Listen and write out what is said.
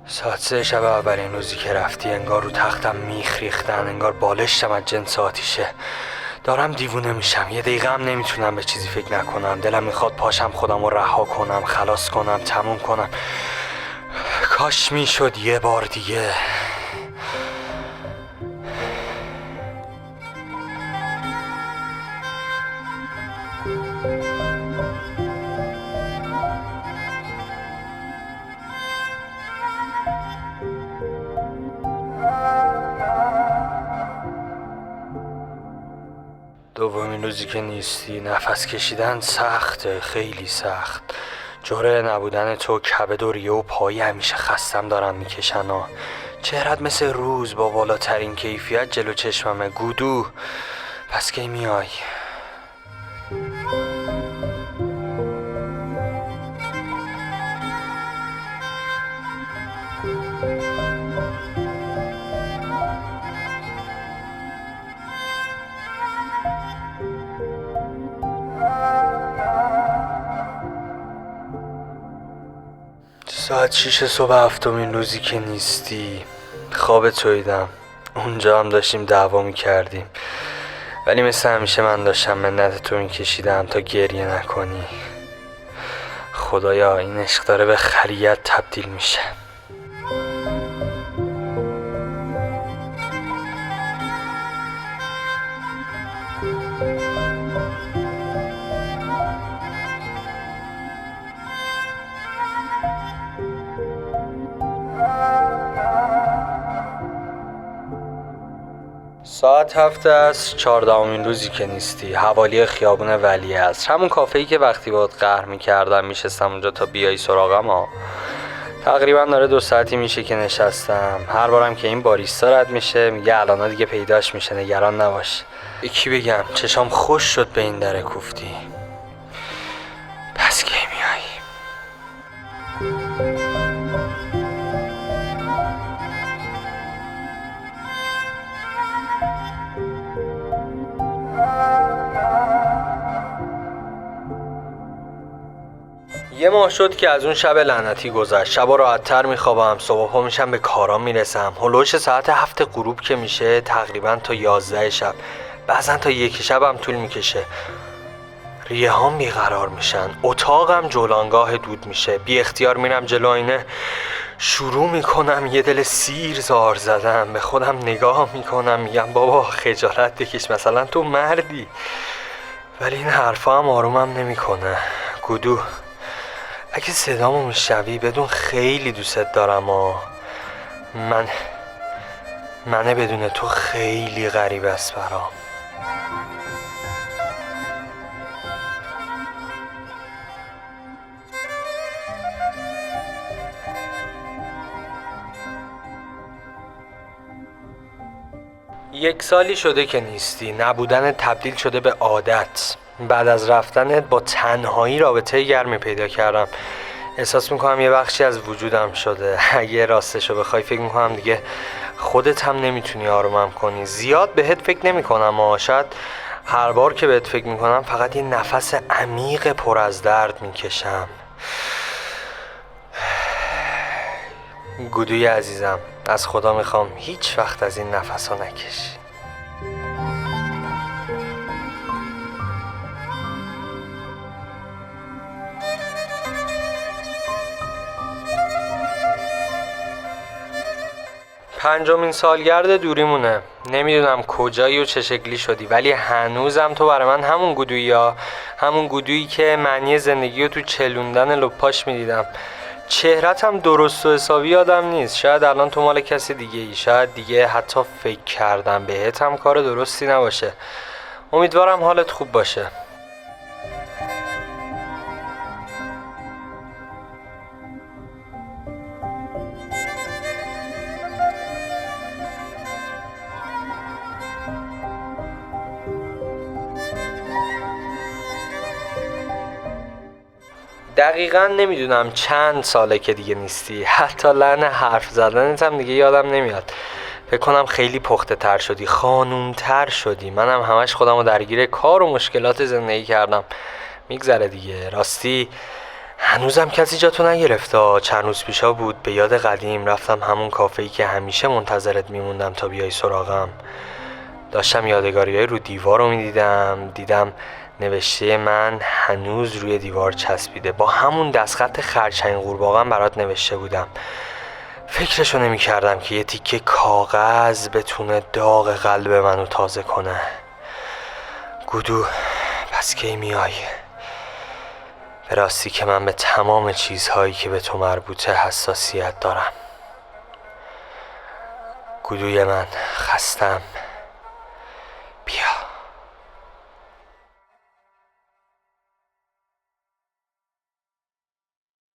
ساعت 3 شب اولین روزی که رفتی انگار رو تختم میخ ریختن، انگار بالشتم از جنس آتیشه. دارم دیوونه میشم، یه دقیقه هم نمیتونم به چیزی فکر نکنم. دلم میخواد پاشم خودم رو رها کنم، خلاص کنم، تموم کنم. کاش میشد یه بار دیگه. دومین روزی که نیستی نفس کشیدن سخته، خیلی سخت. جوره نبودن تو کبد و ریه و پایی همیشه خستم دارم میکشن ها. چهرت مثل روز با بالاترین کیفیت جلو چشممه. گودو پس کی میای؟ ساعت 6 صبح هفتمین روزی که نیستی. خواب تویدم. اونجا هم داشتیم دعوا میکردیم، ولی مثل همیشه من داشتم منت تو میکشیدم تا گریه نکنی. خدایا این عشق داره به خریت تبدیل میشه. ساعت 7 است، 14مین روزی که نیستی. حوالی خیابون ولیعصر، همون کافه‌ای که وقتی باهات قهر می‌کردم میشستم اونجا تا بیای سراغم ها. تقریبا داره 2 ساعتی میشه که نشستم. هر بارم که این باریستا رد میشه میگه الان دیگه پیداش میشه، نگران نباش. یکی بگم چشام خوش شد به این در کوفتی. پس کی میای؟ یه ماه شد که از اون شب لعنتی گذشت. شبا راحت‌تر میخوابم، صبح پا میشم به کارام میرسم. هلوش ساعت 7 غروب که میشه تقریبا تا 11 شب، بعضن تا 1 شبم طول میکشه. ریه هام بیقرار میشن، اتاقم جولانگاه دود میشه. بی اختیار میرم جلو آینه، شروع میکنم یه دل سیر زار زدم. به خودم نگاه میکنم میگم بابا خجالت بکش، مثلا تو مردی. ولی این حرفا هم آرومم نمیکنه. گودو اگه صدامو میشنوی بدون خیلی دوست دارم منه بدون تو خیلی غریب است برام. یک سالی شده که نیستی. نبودن تبدیل شده به عادت. بعد از رفتنت با تنهایی رابطه گرمی پیدا کردم. احساس میکنم یه بخشی از وجودم شده. اگه راستشو بخوای فکر میکنم دیگه خودت هم نمیتونی آرومم کنی. زیاد بهت فکر نمیکنم، شاید هر بار که بهت فکر میکنم فقط یه نفس عمیق پر از درد میکشم. گودوی عزیزم، از خدا میخوام هیچ وقت از این نفس ها نکشی. پنجمین سالگرد دوریمونه. نمیدونم کجایی و چه شکلی شدی، ولی هنوزم تو برای من همون گودویی ها، همون گودویی که معنی زندگی رو تو چلوندن لپاش میدیدم. چهرت هم درست و حسابی یادم نیست. شاید الان تو مال کسی دیگه ای، شاید دیگه حتی فکر کردم بهت هم کار درستی نباشه. امیدوارم حالت خوب باشه. دقیقا نمیدونم چند ساله که دیگه نیستی. حتی لحن حرف زدنت هم دیگه یادم نمیاد. فکر کنم خیلی پخته تر شدی، خانوم تر شدی. منم همش خودم رو درگیر کار و مشکلات زندگی کردم. میگذره دیگه. راستی هنوزم کسی جاتو نگرفته. چند روز پیشا بود به یاد قدیم رفتم همون کافه‌ای که همیشه منتظرت میموندم تا بیای سراغم. داشتم یادگاریای رو دیوار رو دیدم نوشته من هنوز روی دیوار چسبیده. با همون دستخط خرچنگ قورباغه‌ام برات نوشته بودم. فکرشو نمی کردم که یه تیکه کاغذ بتونه داغ قلب منو تازه کنه. گودو، پس کی میای؟ به راستی که من به تمام چیزهایی که به تو مربوطه حساسیت دارم. گودوی من، خستم.